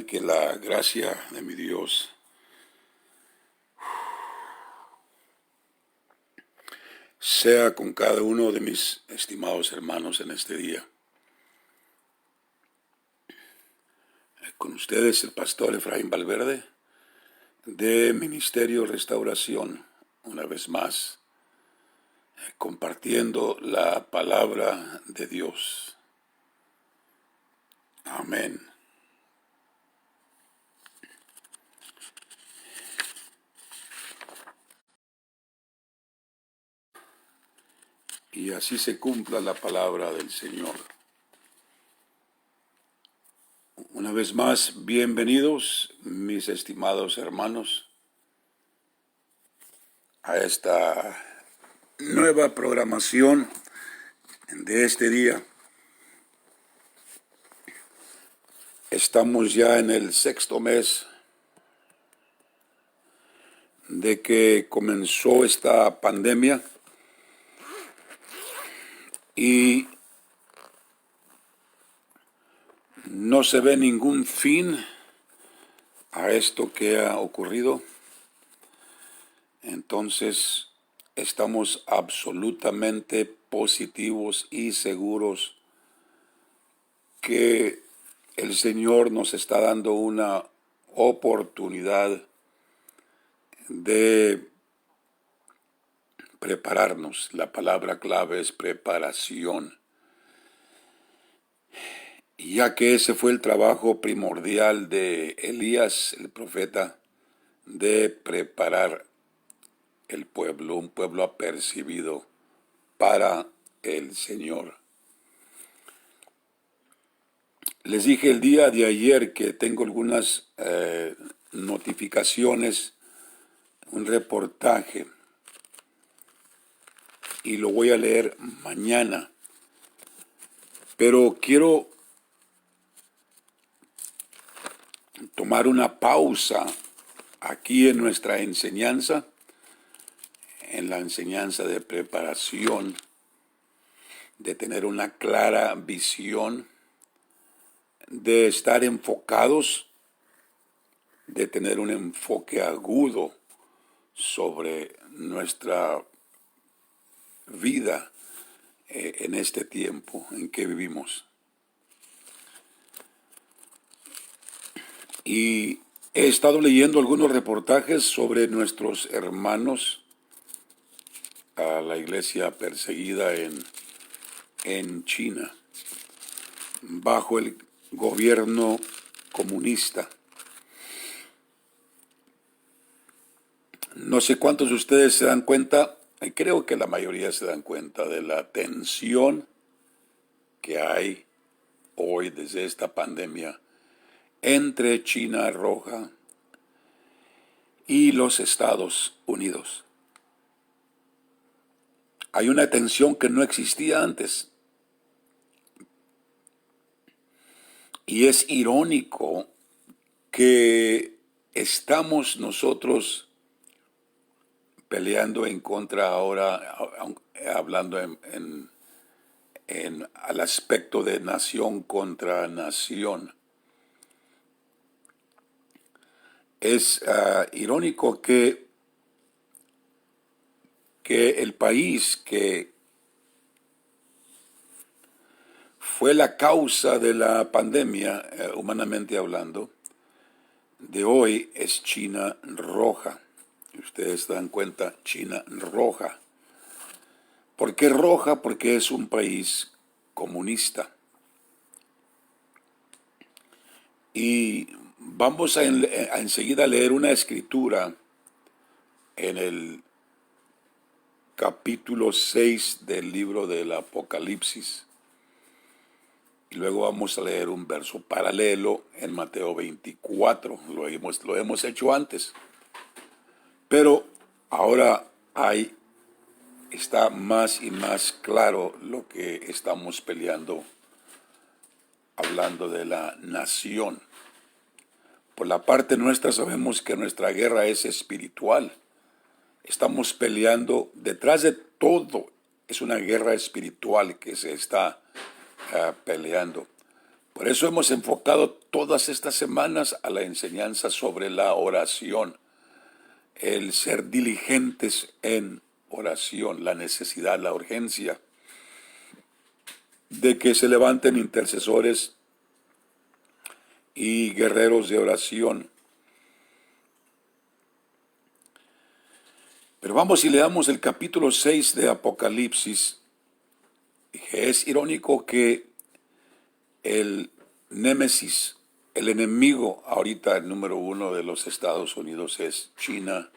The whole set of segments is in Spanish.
y que la gracia de mi Dios sea con cada uno de mis estimados hermanos en este día. Con ustedes el pastor Efraín Valverde de Ministerio Restauración, una vez más, compartiendo la palabra de Dios. Amén. Y así se cumpla la palabra del Señor. Una vez más, bienvenidos, mis estimados hermanos, a esta nueva programación de este día. Estamos ya en el 6º mes de que comenzó esta pandemia y no se ve ningún fin a esto que ha ocurrido. Entonces, estamos absolutamente positivos y seguros que el Señor nos está dando una oportunidad de prepararnos. La palabra clave es preparación, ya que ese fue el trabajo primordial de Elías, el profeta, de preparar el pueblo, un pueblo apercibido para el Señor. Les dije el día de ayer que tengo algunas notificaciones, un reportaje, y lo voy a leer mañana. Pero quiero tomar una pausa aquí en nuestra enseñanza, en la enseñanza de preparación, de tener una clara visión, de estar enfocados, de tener un enfoque agudo sobre nuestra vida en este tiempo en que vivimos. Y he estado leyendo algunos reportajes sobre nuestros hermanos a la iglesia perseguida en China, bajo el gobierno comunista. No sé cuántos de ustedes se dan cuenta, y creo que la mayoría se dan cuenta de la tensión que hay hoy desde esta pandemia entre China roja y los Estados Unidos. Hay una tensión que no existía antes. Y es irónico que estamos nosotros peleando en contra ahora, hablando al aspecto de nación contra nación. Es irónico que el país que fue la causa de la pandemia, humanamente hablando, de hoy es China roja. Ustedes se dan cuenta, China roja. ¿Por qué roja? Porque es un país comunista. Y vamos a enseguida leer una escritura en el capítulo 6 del libro del Apocalipsis. Y luego vamos a leer un verso paralelo en Mateo 24. Lo hemos hecho antes. Pero ahora está más y más claro lo que estamos peleando, hablando de la nación. Por la parte nuestra sabemos que nuestra guerra es espiritual. Estamos peleando, detrás de todo es una guerra espiritual que se está peleando. Por eso hemos enfocado todas estas semanas a la enseñanza sobre la oración, el ser diligentes en oración, la necesidad, la urgencia de que se levanten intercesores y guerreros de oración. Pero vamos y leamos el capítulo 6 de Apocalipsis. Es irónico que el némesis, el enemigo ahorita el número uno de los Estados Unidos es China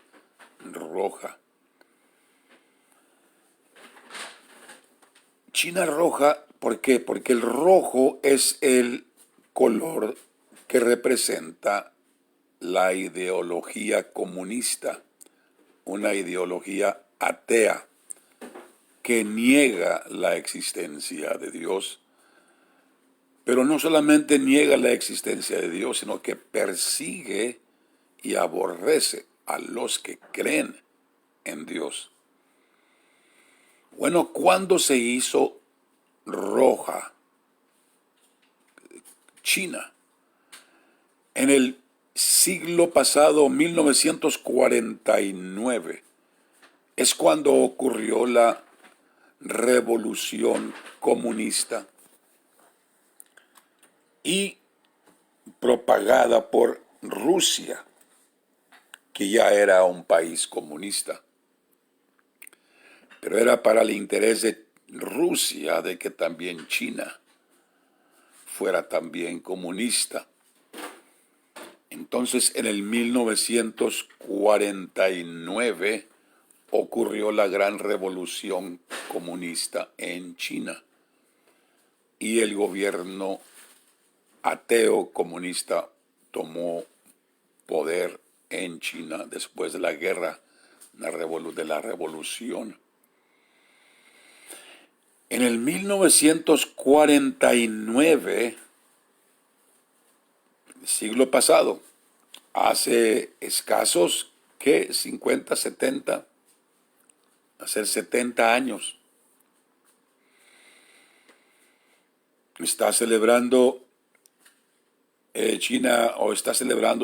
roja. China roja, ¿por qué? Porque el rojo es el color que representa la ideología comunista, una ideología atea que niega la existencia de Dios, pero no solamente niega la existencia de Dios, sino que persigue y aborrece a los que creen en Dios. Bueno, ¿cuándo se hizo roja China? En el siglo pasado, 1949, es cuando ocurrió la revolución comunista y propagada por Rusia, que ya era un país comunista. Pero era para el interés de Rusia de que también China fuera también comunista. Entonces, en el 1949 ocurrió la gran revolución comunista en China y el gobierno ateo comunista tomó poder en China después de la guerra de la revolución. En el 1949, siglo pasado, hace escasos, ¿qué? 50, 70, hace 70 años, está celebrando China,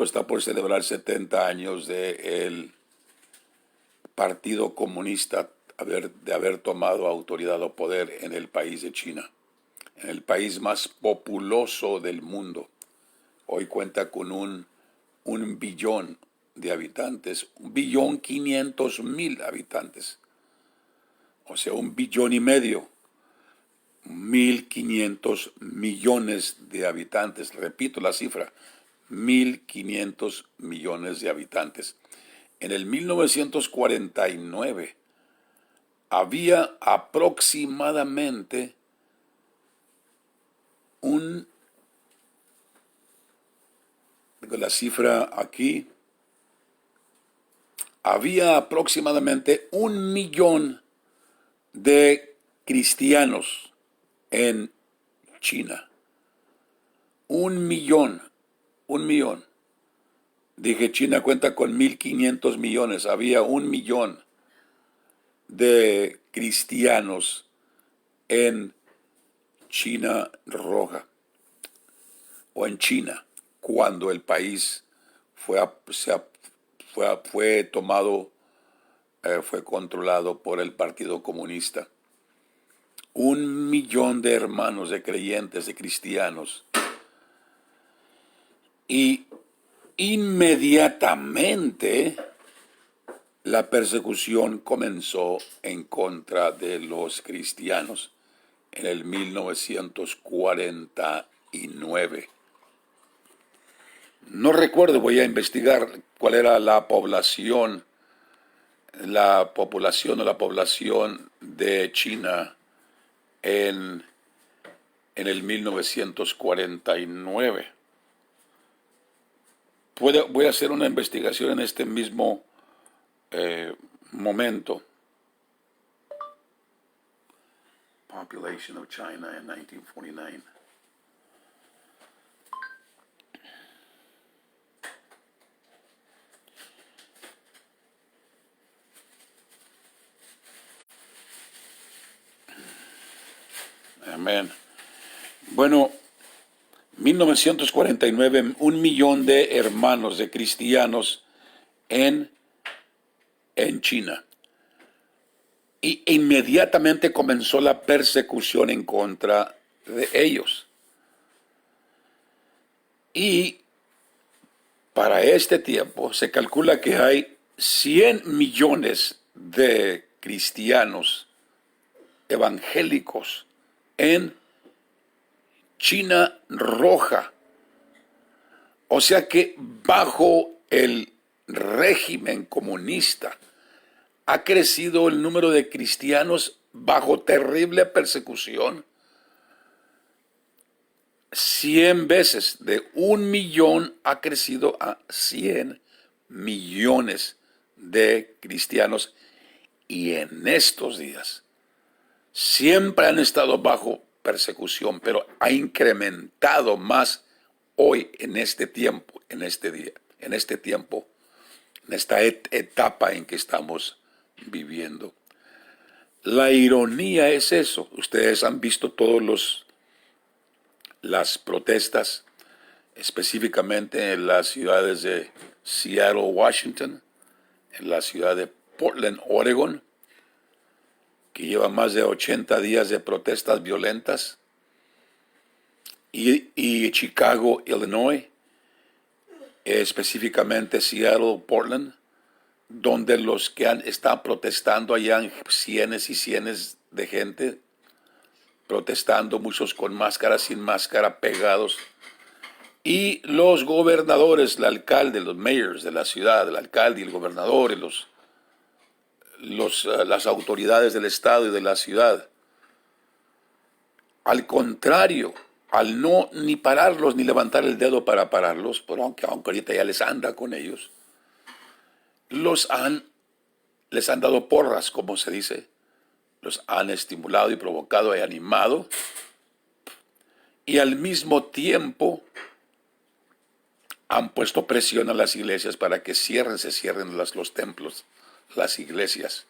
está por celebrar 70 años del Partido Comunista de haber tomado autoridad o poder en el país de China, en el país más populoso del mundo. Hoy cuenta con un billón de habitantes, 1.500.000 habitantes, o sea, 1,5 billones, 1.500 millones de habitantes. Repito la cifra, 1.500 millones de habitantes. En el 1949 había aproximadamente la cifra aquí, había aproximadamente 1 millón de cristianos en China. 1 millón. Dije, China cuenta con 1.500 millones. Había 1 millón de cristianos en China roja o en China cuando el país fue tomado, fue controlado por el Partido Comunista. 1 millón de hermanos, de creyentes, de cristianos. Y inmediatamente la persecución comenzó en contra de los cristianos en el 1949. No recuerdo, voy a investigar cuál era la población o la población de China en el 1949. Voy a hacer una investigación en este mismo momento. Population of China in 1949. Amén. Bueno, 1949, 1 millón de hermanos de cristianos en, en China. Y inmediatamente comenzó la persecución en contra de ellos. Y para este tiempo se calcula que hay 100 millones de cristianos evangélicos en China roja. O sea que bajo el régimen comunista ha crecido el número de cristianos bajo terrible persecución 100 veces. De 1 millón ha crecido a 100 millones de cristianos. Y en estos días siempre han estado bajo persecución, pero ha incrementado más hoy, en este tiempo, en este día, en este tiempo, en esta etapa en que estamos viviendo. La ironía es eso. Ustedes han visto las protestas, específicamente en las ciudades de Seattle, Washington, en la ciudad de Portland, Oregon, que lleva más de 80 días de protestas violentas, y Chicago, Illinois, específicamente Seattle, Portland, donde los que están protestando allá, cientos y cientos de gente protestando, muchos con máscara, sin máscara, pegados. Y los gobernadores, el alcalde, los mayors de la ciudad, el alcalde y el gobernador y las autoridades del estado y de la ciudad, al contrario, al no ni pararlos ni levantar el dedo para pararlos, pero aunque ahorita ya les anda con ellos, les han dado porras, como se dice, los han estimulado y provocado y animado, y al mismo tiempo han puesto presión a las iglesias para que se cierren los templos, las iglesias,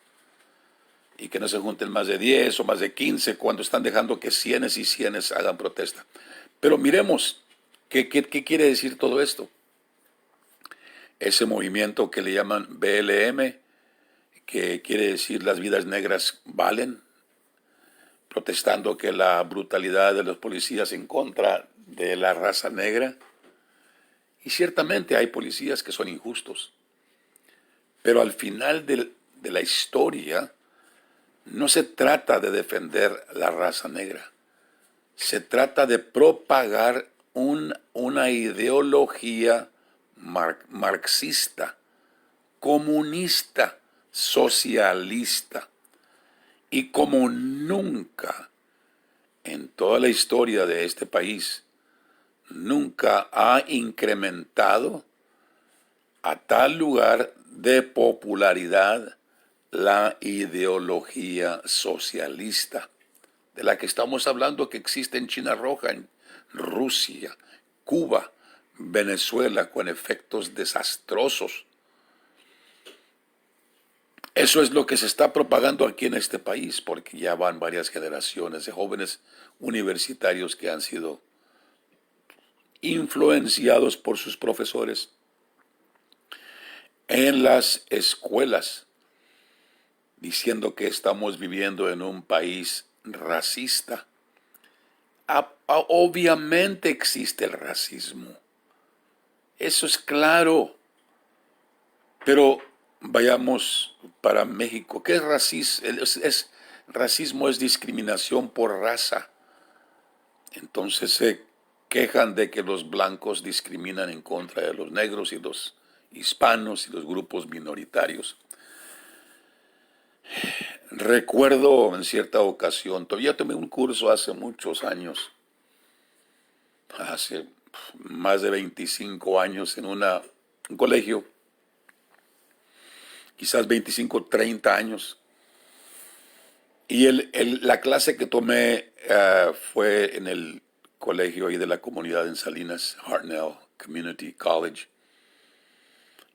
y que no se junten más de 10 o más de 15 cuando están dejando que cientos y cientos hagan protesta. Pero miremos, ¿qué quiere decir todo esto? Ese movimiento que le llaman BLM, que quiere decir las vidas negras valen, protestando que la brutalidad de los policías en contra de la raza negra. Y ciertamente hay policías que son injustos, pero al final de la historia no se trata de defender la raza negra, se trata de propagar una ideología marxista, comunista, socialista. Y como nunca en toda la historia de este país, nunca ha incrementado a tal lugar de popularidad la ideología socialista, de la que estamos hablando, que existe en China roja, en Rusia, Cuba, Venezuela, con efectos desastrosos. Eso es lo que se está propagando aquí en este país, porque ya van varias generaciones de jóvenes universitarios que han sido influenciados por sus profesores en las escuelas, diciendo que estamos viviendo en un país racista. Obviamente existe el racismo, eso es claro, pero vayamos para México. ¿Qué es racismo? Racismo es discriminación por raza. Entonces se quejan de que los blancos discriminan en contra de los negros y los hispanos y los grupos minoritarios. Recuerdo en cierta ocasión, todavía tomé un curso hace muchos años, hace más de 25 años en un colegio, quizás 25, 30 años. Y la clase que tomé fue en el colegio ahí de la comunidad en Salinas, Hartnell Community College.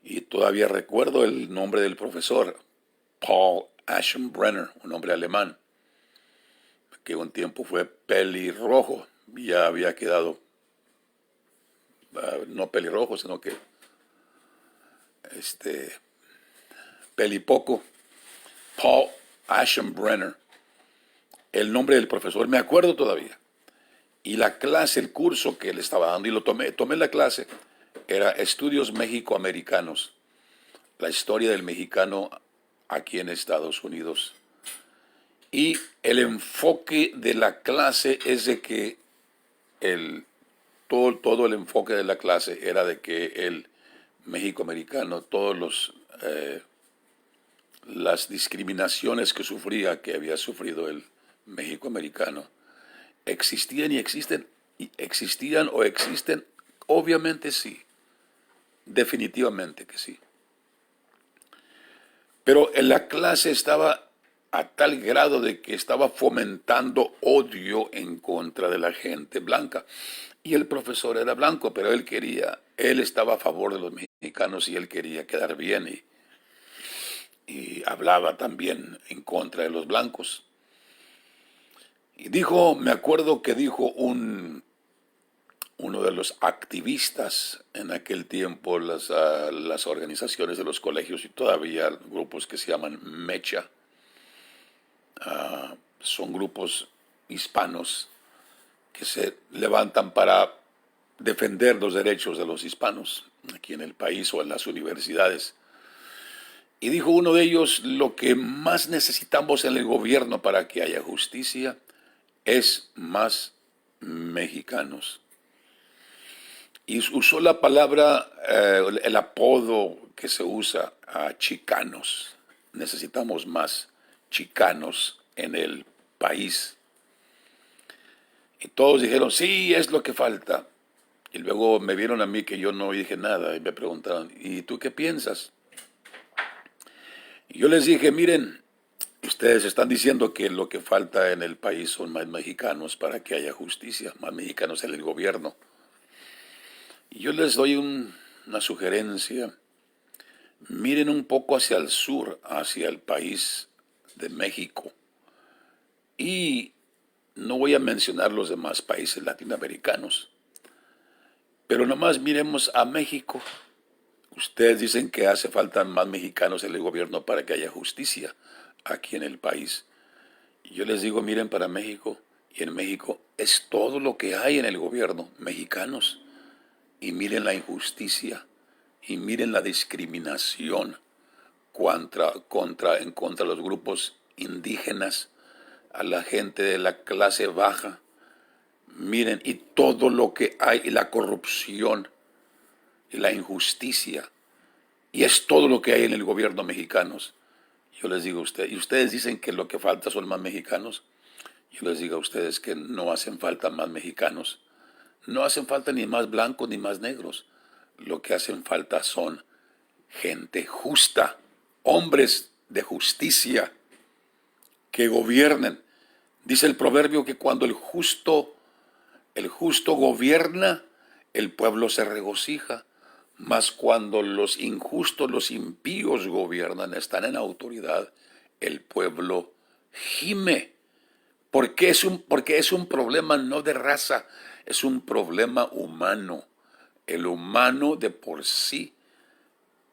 Y todavía recuerdo el nombre del profesor, Paul Aschenbrenner, un hombre alemán, que un tiempo fue pelirrojo, ya había quedado no pelirrojo, sino que este, pelipoco, Paul Aschenbrenner, el nombre del profesor, me acuerdo todavía. Y la clase, el curso que él estaba dando, y tomé la clase, era Estudios México-Americanos, la historia del mexicano aquí en Estados Unidos. Y el enfoque de la clase es de que todo el enfoque de la clase era de que el México-americano, las discriminaciones que sufría, que había sufrido el México-americano, existían y existían o existen, obviamente sí, definitivamente que sí. Pero en la clase estaba a tal grado de que estaba fomentando odio en contra de la gente blanca. Y el profesor era blanco, pero él estaba a favor de los mexicanos y él quería quedar bien y hablaba también en contra de los blancos. Y me acuerdo que dijo uno de los activistas en aquel tiempo, las organizaciones de los colegios y todavía grupos que se llaman Mecha, son grupos hispanos que se levantan para defender los derechos de los hispanos aquí en el país o en las universidades. Y dijo uno de ellos, lo que más necesitamos en el gobierno para que haya justicia es más mexicanos. Y usó la palabra, el apodo que se usa a chicanos. Necesitamos más chicanos en el país. Y todos dijeron, sí, es lo que falta. Y luego me vieron a mí que yo no dije nada y me preguntaron, ¿y tú qué piensas? Y yo les dije, miren, ustedes están diciendo que lo que falta en el país son más mexicanos para que haya justicia, más mexicanos en el gobierno. Y yo les doy una sugerencia. Miren un poco hacia el sur, hacia el país de México. Y no voy a mencionar los demás países latinoamericanos, pero nomás miremos a México. Ustedes dicen que hace falta más mexicanos en el gobierno para que haya justicia aquí en el país. Y yo les digo, miren para México, y en México es todo lo que hay en el gobierno, mexicanos. Y miren la injusticia, y miren la discriminación en contra de los grupos indígenas, a la gente de la clase baja. Miren, y todo lo que hay, y la corrupción, y la injusticia, y es todo lo que hay en el gobierno mexicano. Yo les digo a ustedes, y ustedes dicen que lo que falta son más mexicanos. Yo les digo a ustedes que no hacen falta más mexicanos. No hacen falta ni más blancos ni más negros. Lo que hacen falta son gente justa, hombres de justicia que gobiernen. Dice el proverbio que cuando el justo gobierna, el pueblo se regocija. Mas cuando los injustos, los impíos gobiernan, están en autoridad, el pueblo gime. Porque es un problema no de raza, es un problema humano. El humano de por sí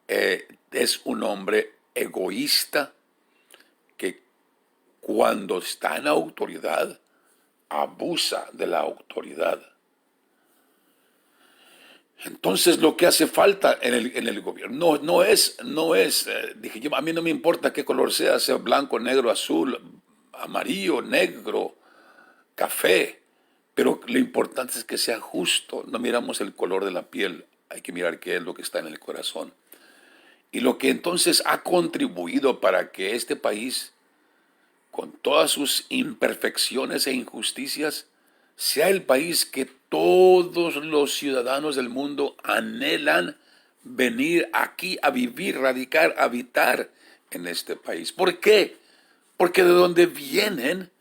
es un hombre egoísta que cuando está en autoridad, abusa de la autoridad. Entonces lo que hace falta en el gobierno dije yo, a mí no me importa qué color sea blanco, negro, azul, amarillo, negro, café, pero lo importante es que sea justo. No miramos el color de la piel, hay que mirar qué es lo que está en el corazón. Y lo que entonces ha contribuido para que este país, con todas sus imperfecciones e injusticias, sea el país que todos los ciudadanos del mundo anhelan venir aquí a vivir, radicar, habitar en este país. ¿Por qué? Porque de donde vienen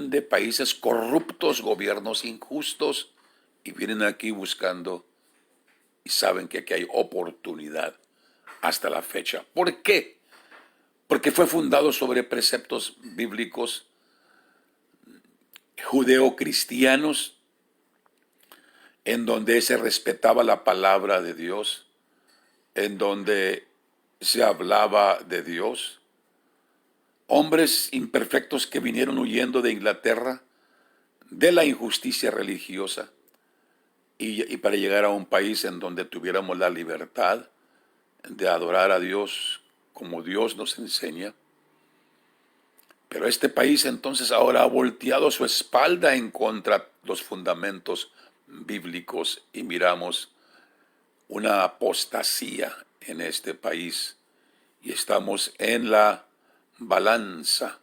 de países corruptos, gobiernos injustos, y vienen aquí buscando y saben que aquí hay oportunidad hasta la fecha. ¿Por qué? Porque fue fundado sobre preceptos bíblicos judeocristianos, en donde se respetaba la palabra de Dios, en donde se hablaba de Dios. Hombres imperfectos que vinieron huyendo de Inglaterra, de la injusticia religiosa, y para llegar a un país en donde tuviéramos la libertad de adorar a Dios como Dios nos enseña. Pero este país entonces ahora ha volteado su espalda en contra de los fundamentos bíblicos y miramos una apostasía en este país y estamos en la balanza.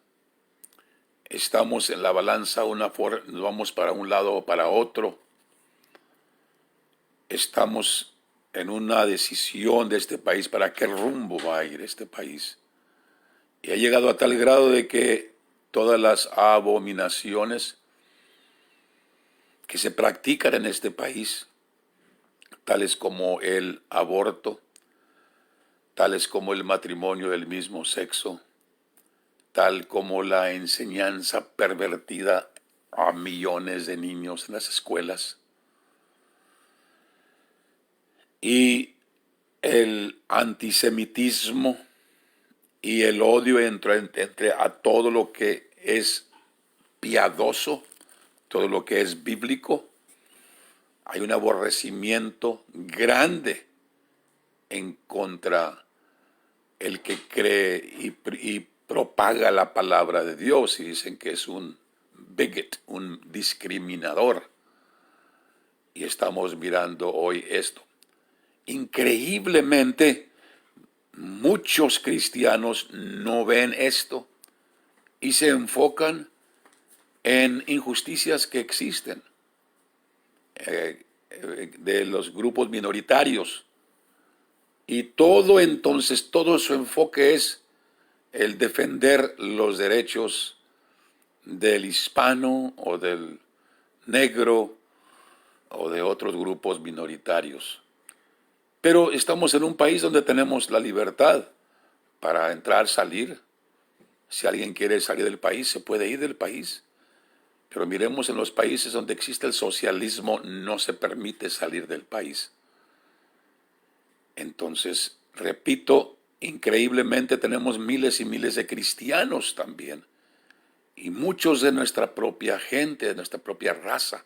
Estamos en la balanza, nos vamos para un lado o para otro. Estamos en una decisión de este país para qué rumbo va a ir este país. Y ha llegado a tal grado de que todas las abominaciones que se practican en este país, tales como el aborto, tales como el matrimonio del mismo sexo, tal como la enseñanza pervertida a millones de niños en las escuelas, y el antisemitismo y el odio entre a todo lo que es piadoso, todo lo que es bíblico. Hay un aborrecimiento grande en contra el que cree y propaga la palabra de Dios y dicen que es un bigot, un discriminador. Y estamos mirando hoy esto. Increíblemente, muchos cristianos no ven esto y se enfocan en injusticias que existen de los grupos minoritarios. Y todo su enfoque es el defender los derechos del hispano o del negro o de otros grupos minoritarios. Pero estamos en un país donde tenemos la libertad para entrar, salir. Si alguien quiere salir del país, se puede ir del país. Pero miremos en los países donde existe el socialismo, no se permite salir del país. Entonces, repito, increíblemente tenemos miles y miles de cristianos también. Y muchos de nuestra propia gente, de nuestra propia raza,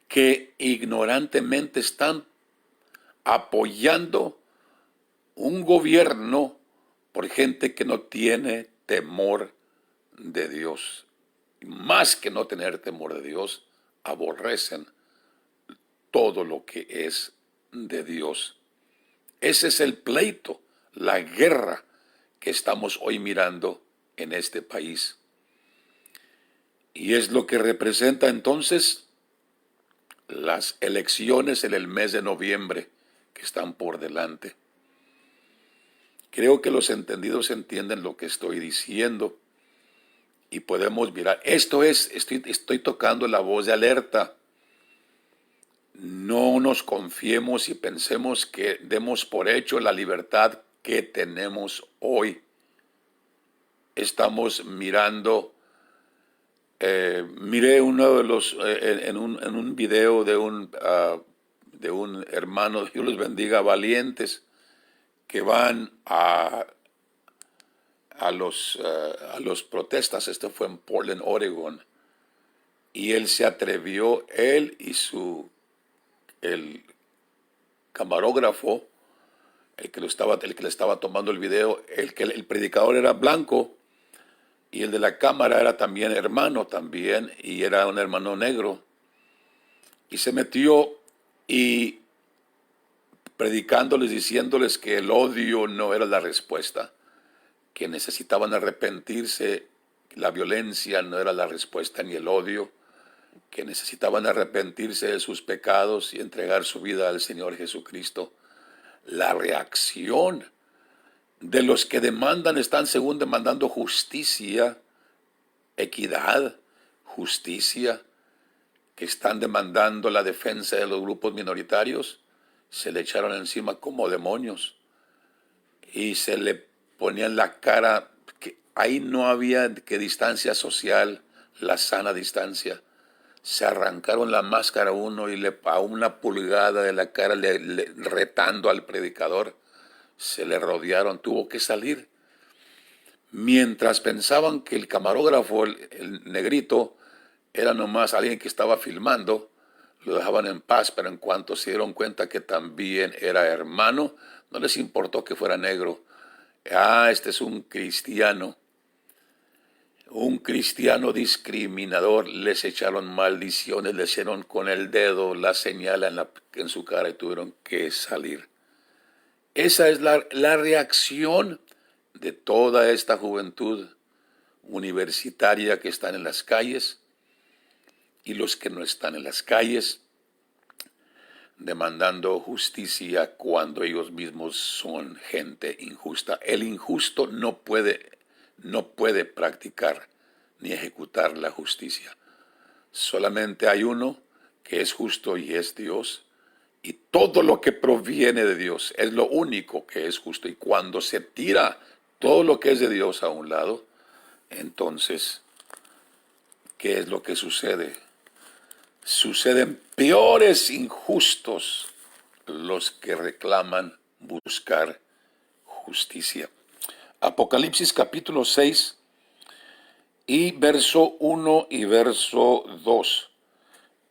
que ignorantemente están apoyando un gobierno por gente que no tiene temor de Dios. Y más que no tener temor de Dios, aborrecen todo lo que es de Dios. Ese es el pleito, la guerra que estamos hoy mirando en este país. Y es lo que representa entonces las elecciones en el mes de noviembre que están por delante. Creo que los entendidos entienden lo que estoy diciendo y podemos mirar. Estoy tocando la voz de alerta. No nos confiemos y pensemos que demos por hecho la libertad que tenemos hoy. Estamos mirando, miré uno de los, en un video de un hermano, Dios los bendiga, valientes, que van a los protestas. Esto fue en Portland, Oregon, y él se atrevió, él y el camarógrafo, el que le estaba tomando el video, el predicador era blanco y el de la cámara era también hermano también, y era un hermano negro, y se metió y predicándoles, diciéndoles que el odio no era la respuesta, que necesitaban arrepentirse, la violencia no era la respuesta ni el odio, que necesitaban arrepentirse de sus pecados y entregar su vida al Señor Jesucristo. La reacción de los que están según demandando justicia, equidad, justicia, que están demandando la defensa de los grupos minoritarios, se le echaron encima como demonios y se le ponían la cara, que ahí no había que distancia social, la sana distancia. se arrancaron la máscara a uno y a una pulgada de la cara retando al predicador. Se le rodearon, tuvo que salir. Mientras pensaban que el camarógrafo, el negrito, era nomás alguien que estaba filmando, lo dejaban en paz, pero en cuanto se dieron cuenta que también era hermano, no les importó que fuera negro. Ah, este es un cristiano discriminador. Les echaron maldiciones, le hicieron con el dedo la señal en su cara y tuvieron que salir. Esa es la reacción de toda esta juventud universitaria que están en las calles y los que no están en las calles, demandando justicia cuando ellos mismos son gente injusta. El injusto no puede practicar ni ejecutar la justicia. Solamente hay uno que es justo y es Dios. Y todo lo que proviene de Dios es lo único que es justo. Y cuando se tira todo lo que es de Dios a un lado, entonces, ¿qué es lo que sucede? Suceden peores injustos los que reclaman buscar justicia. Apocalipsis capítulo 6 y verso 1 y verso 2.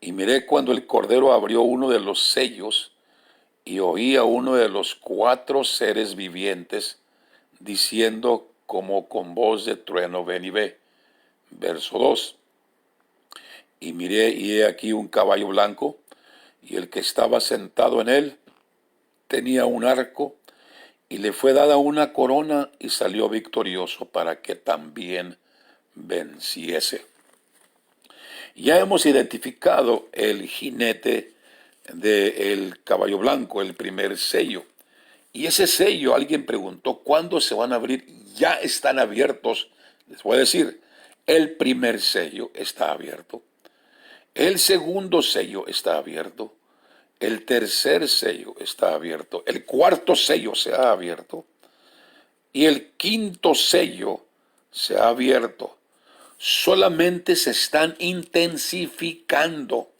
Y miré cuando el Cordero abrió uno de los sellos y oí a uno de los 4 seres vivientes diciendo como con voz de trueno, ven y ve. Verso 2. Y miré y he aquí un caballo blanco, y el que estaba sentado en él tenía un arco, y le fue dada una corona, y salió victorioso para que también venciese. Ya hemos identificado el jinete del caballo blanco, el primer sello. Y ese sello, alguien preguntó, ¿cuándo se van a abrir? Ya están abiertos. Les voy a decir, el primer sello está abierto. El segundo sello está abierto. El tercer sello está abierto. El cuarto sello se ha abierto. Y el quinto sello se ha abierto. Solamente se están intensificando.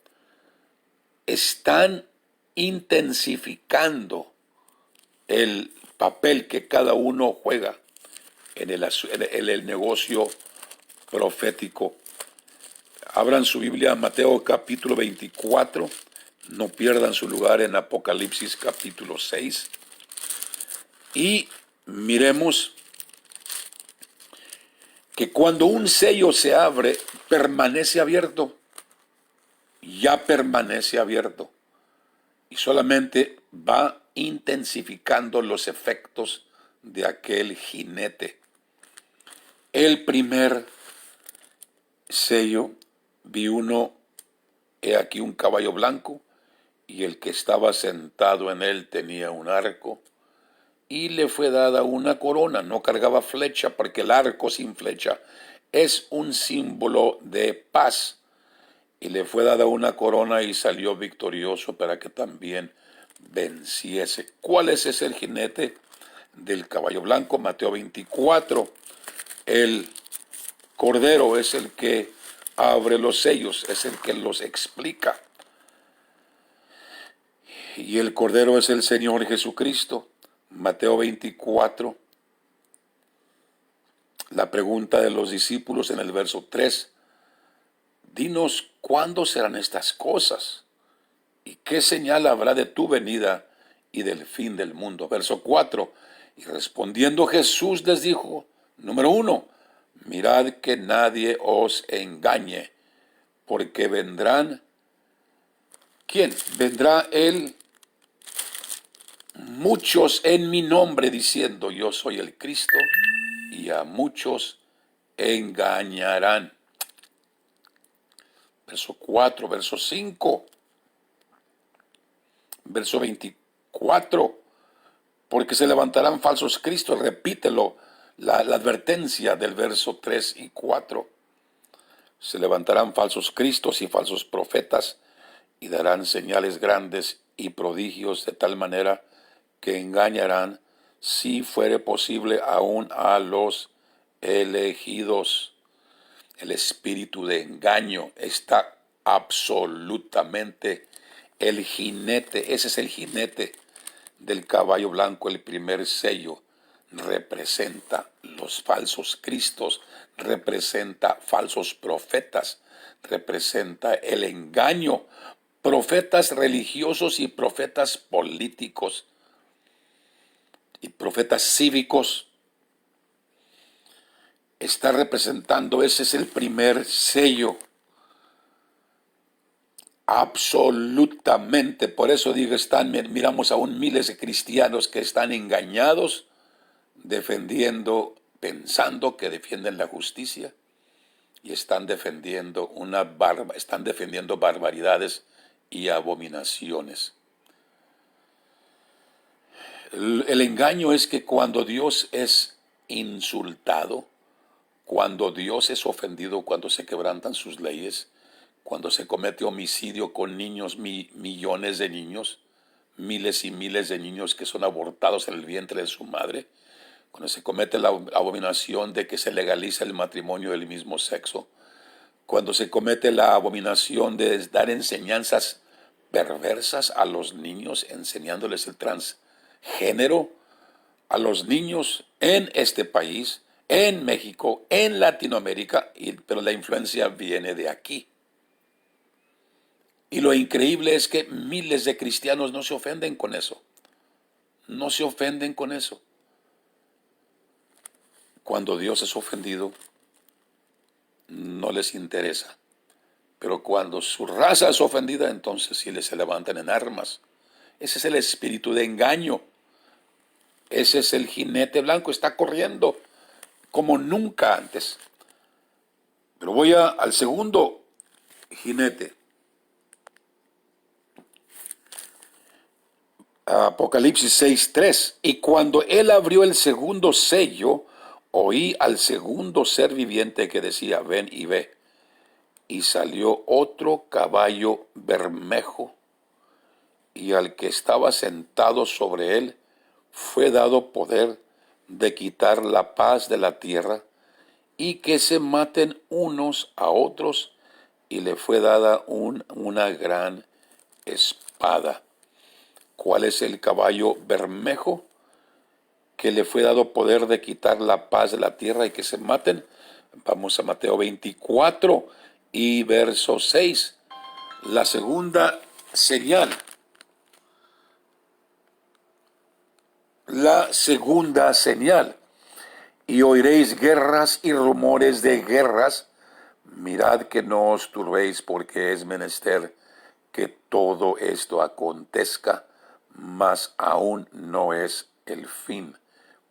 Están intensificando el papel que cada uno juega en el negocio profético. Abran su Biblia, Mateo capítulo 24, no pierdan su lugar en Apocalipsis capítulo 6. Y miremos que cuando un sello se abre, permanece abierto, ya permanece abierto, y solamente va intensificando los efectos de aquel jinete. El primer sello, vi he aquí un caballo blanco, y el que estaba sentado en él tenía un arco, y le fue dada una corona. No cargaba flecha, porque el arco sin flecha es un símbolo de paz. Y le fue dada una corona y salió victorioso para que también venciese. ¿Cuál es ese el jinete del caballo blanco? Mateo 24. El Cordero es el que abre los sellos, es el que los explica. Y el Cordero es el Señor Jesucristo. Mateo 24. La pregunta de los discípulos en el verso 3. Dinos cuándo serán estas cosas y qué señal habrá de tu venida y del fin del mundo. Verso 4. Y respondiendo Jesús les dijo, número 1, mirad que nadie os engañe, porque vendrán, ¿quién? Vendrá él muchos en mi nombre diciendo yo soy el Cristo, y a muchos engañarán. Verso 4, verso 5, verso 24, porque se levantarán falsos cristos, repítelo, la advertencia del verso 3 y 4. Se levantarán falsos cristos y falsos profetas, y darán señales grandes y prodigios de tal manera que engañarán, si fuere posible, aún a los elegidos. El espíritu de engaño está absolutamente. El jinete, ese es el jinete del caballo blanco, el primer sello, representa los falsos cristos, representa falsos profetas, representa el engaño, profetas religiosos y profetas políticos y profetas cívicos. Está representando, ese es el primer sello. Absolutamente, por eso digo, miramos aún miles de cristianos que están engañados, defendiendo, pensando que defienden la justicia y están defendiendo están defendiendo barbaridades y abominaciones. El engaño es que cuando Dios es insultado, cuando Dios es ofendido, cuando se quebrantan sus leyes, cuando se comete homicidio con niños, millones de niños, miles y miles de niños que son abortados en el vientre de su madre, cuando se comete la abominación de que se legaliza el matrimonio del mismo sexo, cuando se comete la abominación de dar enseñanzas perversas a los niños, enseñándoles el transgénero a los niños en este país, en México, en Latinoamérica, pero la influencia viene de aquí. Y lo increíble es que miles de cristianos no se ofenden con eso. No se ofenden con eso. Cuando Dios es ofendido, no les interesa. Pero cuando su raza es ofendida, entonces sí se levantan en armas. Ese es el espíritu de engaño. Ese es el jinete blanco. Está corriendo como nunca antes. Pero voy al segundo jinete. Apocalipsis 6:3. Y cuando él abrió el segundo sello, oí al segundo ser viviente que decía, ven y ve. Y salió otro caballo bermejo, y al que estaba sentado sobre él fue dado poder de quitar la paz de la tierra, y que se maten unos a otros, y le fue dada una gran espada. ¿Cuál es el caballo bermejo? Que le fue dado poder de quitar la paz de la tierra y que se maten. Vamos a Mateo 24 y verso 6. La segunda señal. La segunda señal. Y oiréis guerras y rumores de guerras. Mirad que no os turbéis, porque es menester que todo esto acontezca, mas aún no es el fin,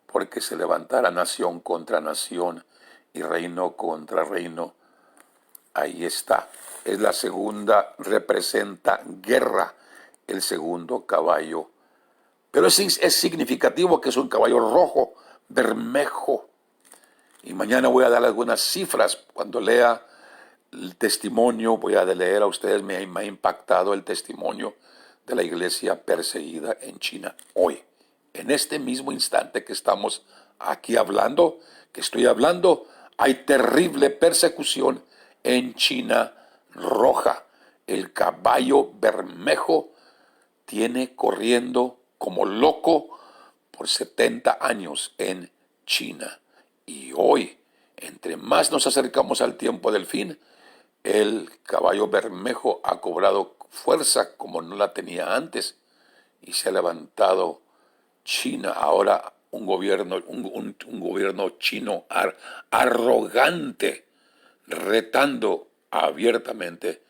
porque se levantará nación contra nación y reino contra reino. Ahí está. Es la segunda, representa guerra, el segundo caballo. Pero es significativo que es un caballo rojo, bermejo. Y mañana voy a dar algunas cifras. Cuando lea el testimonio, voy a leer a ustedes, me ha impactado el testimonio de la iglesia perseguida en China hoy. En este mismo instante que estamos aquí hablando, que estoy hablando, hay terrible persecución en China roja. El caballo bermejo tiene corriendo como loco por 70 años en China. Y hoy, entre más nos acercamos al tiempo del fin, el caballo bermejo ha cobrado fuerza como no la tenía antes y se ha levantado China, ahora un gobierno chino arrogante, retando abiertamente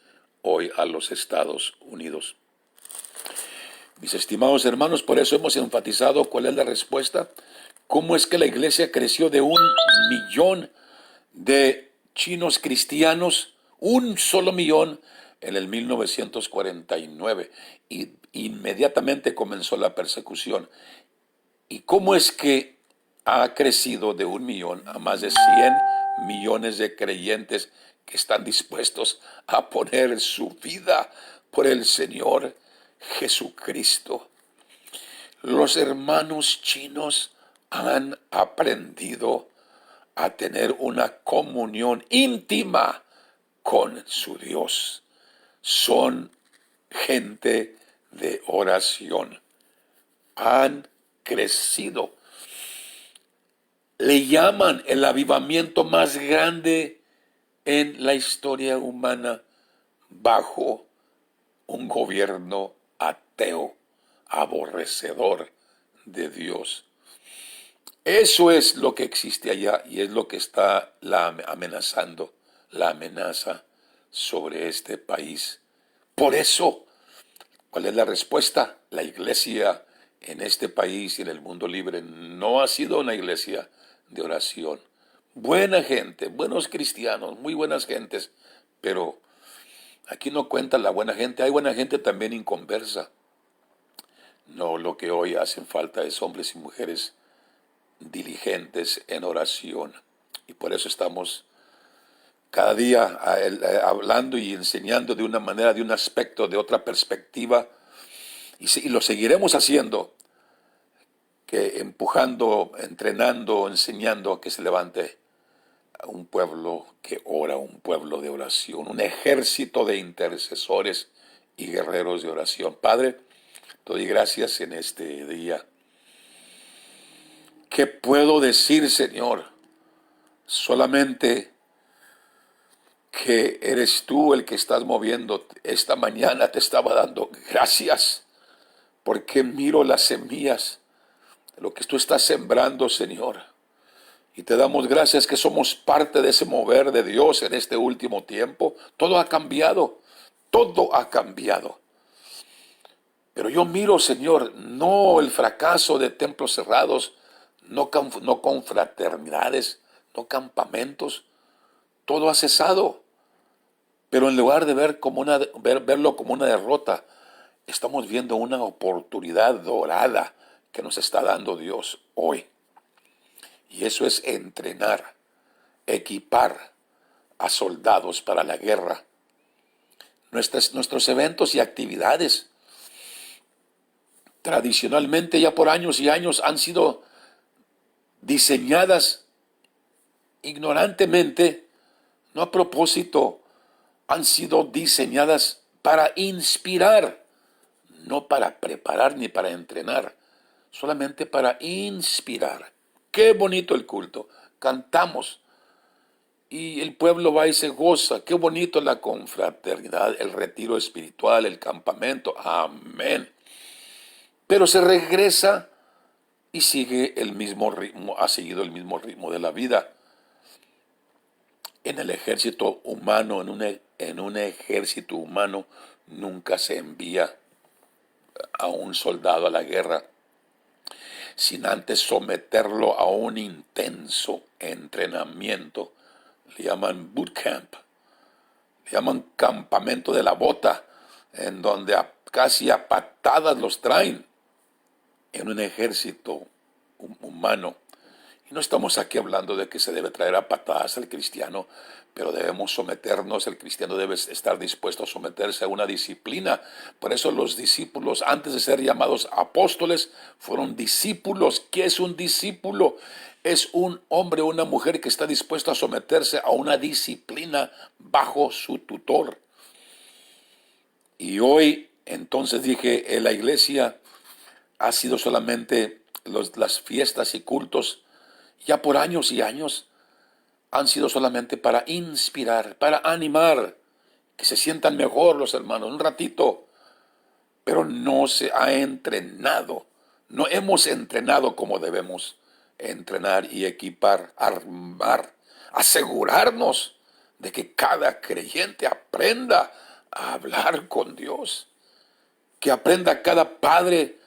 hoy a los Estados Unidos. Mis estimados hermanos, por eso hemos enfatizado cuál es la respuesta, cómo es que la iglesia creció de 1 millón de chinos cristianos, 1 solo millón en el 1949, y inmediatamente comenzó la persecución. ¿Y cómo es que ha crecido de 1 millón a más de 100 millones de creyentes que están dispuestos a poner su vida por el Señor Jesucristo? Los hermanos chinos han aprendido a tener una comunión íntima con su Dios. son gente de oración. Han crecido. Le llaman el avivamiento más grande en la historia humana bajo un gobierno ateo, aborrecedor de Dios. Eso es lo que existe allá y es lo que está amenazando, la amenaza sobre este país. Por eso, ¿cuál es la respuesta? La iglesia en este país y en el mundo libre no ha sido una iglesia de oración. Buena gente, buenos cristianos, muy buenas gentes, pero aquí no cuenta la buena gente, hay buena gente también inconversa. No, lo que hoy hacen falta es hombres y mujeres diligentes en oración. Y por eso estamos cada día hablando y enseñando de una manera, de un aspecto, de otra perspectiva. Y lo seguiremos haciendo, que empujando, entrenando, enseñando a que se levante un pueblo que ora, un pueblo de oración, un ejército de intercesores y guerreros de oración. Padre, te doy gracias en este día. ¿Qué puedo decir, Señor? Solamente que eres tú el que estás moviendo. Esta mañana te estaba dando gracias porque miro las semillas de lo que tú estás sembrando, Señor. Y te damos gracias que somos parte de ese mover de Dios en este último tiempo. Todo ha cambiado, todo ha cambiado. Pero yo miro, Señor, no el fracaso de templos cerrados, no confraternidades, no campamentos. Todo ha cesado. Pero en lugar de verlo como una derrota, estamos viendo una oportunidad dorada que nos está dando Dios hoy. Y eso es entrenar, equipar a soldados para la guerra. Nuestros eventos y actividades tradicionalmente ya por años y años han sido diseñadas ignorantemente, no a propósito, han sido diseñadas para inspirar, no para preparar ni para entrenar, solamente para inspirar. Qué bonito el culto, cantamos y el pueblo va y se goza. Qué bonito la confraternidad, el retiro espiritual, el campamento, amén. Pero se regresa y sigue el mismo ritmo, ha seguido el mismo ritmo de la vida. En el ejército humano, en un ejército humano, nunca se envía a un soldado a la guerra sin antes someterlo a un intenso entrenamiento. Le llaman boot camp, le llaman campamento de la bota, en donde casi a patadas los traen en un ejército humano. Y no estamos aquí hablando de que se debe traer a patadas al cristiano, pero debemos someternos, el cristiano debe estar dispuesto a someterse a una disciplina. Por eso los discípulos, antes de ser llamados apóstoles, fueron discípulos. ¿Qué es un discípulo? Es un hombre o una mujer que está dispuesto a someterse a una disciplina bajo su tutor. Y hoy, entonces dije, la iglesia ha sido solamente las fiestas y cultos, ya por años y años, han sido solamente para inspirar, para animar, que se sientan mejor los hermanos, un ratito, pero no se ha entrenado, no hemos entrenado como debemos entrenar y equipar, armar, asegurarnos de que cada creyente aprenda a hablar con Dios, que aprenda cada padre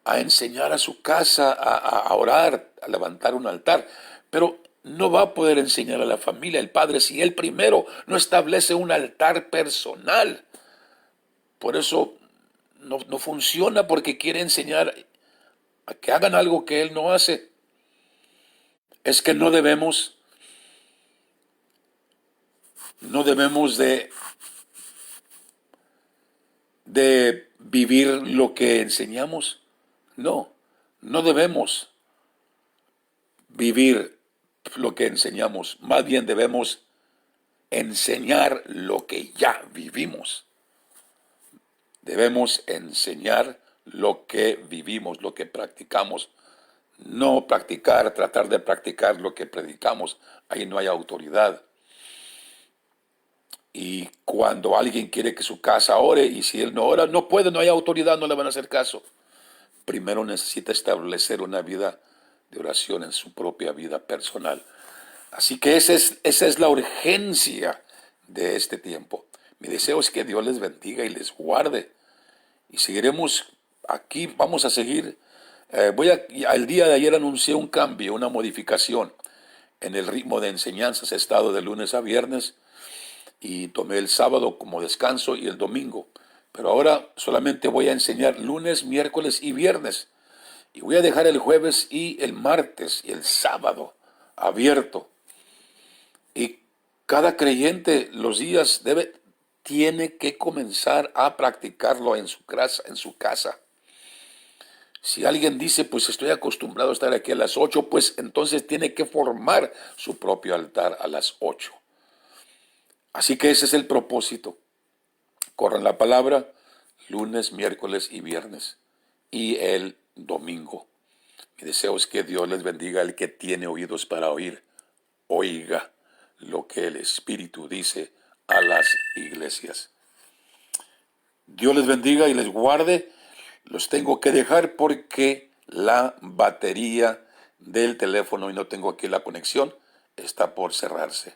a enseñar a su casa, a orar, a levantar un altar, pero no va a poder enseñar a la familia, el padre, si él primero no establece un altar personal. Por eso no funciona, porque quiere enseñar a que hagan algo que él no hace. Es que no debemos de vivir lo que enseñamos. No debemos vivir lo que enseñamos. Más bien debemos enseñar lo que ya vivimos. Debemos enseñar lo que vivimos, lo que practicamos. No practicar, tratar de practicar lo que predicamos. Ahí no hay autoridad. Y cuando alguien quiere que su casa ore y si él no ora, no puede, no hay autoridad, no le van a hacer caso. Primero necesita establecer una vida de oración en su propia vida personal. Así que esa es la urgencia de este tiempo. Mi deseo es que Dios les bendiga y les guarde. Y seguiremos aquí, vamos a seguir. El día de ayer anuncié un cambio, una modificación en el ritmo de enseñanzas. He estado de lunes a viernes y tomé el sábado como descanso y el domingo. Pero ahora solamente voy a enseñar lunes, miércoles y viernes. Y voy a dejar el jueves y el martes y el sábado abierto. Y cada creyente los días tiene que comenzar a practicarlo en su casa. Si alguien dice, pues estoy acostumbrado a estar aquí a las 8, pues entonces tiene que formar su propio altar a las 8. Así que ese es el propósito. Corran la palabra lunes, miércoles y viernes. Y el domingo. Mi deseo es que Dios les bendiga. El que tiene oídos para oír, oiga lo que el Espíritu dice a las iglesias. Dios les bendiga y les guarde. Los tengo que dejar porque la batería del teléfono, y no tengo aquí la conexión, está por cerrarse.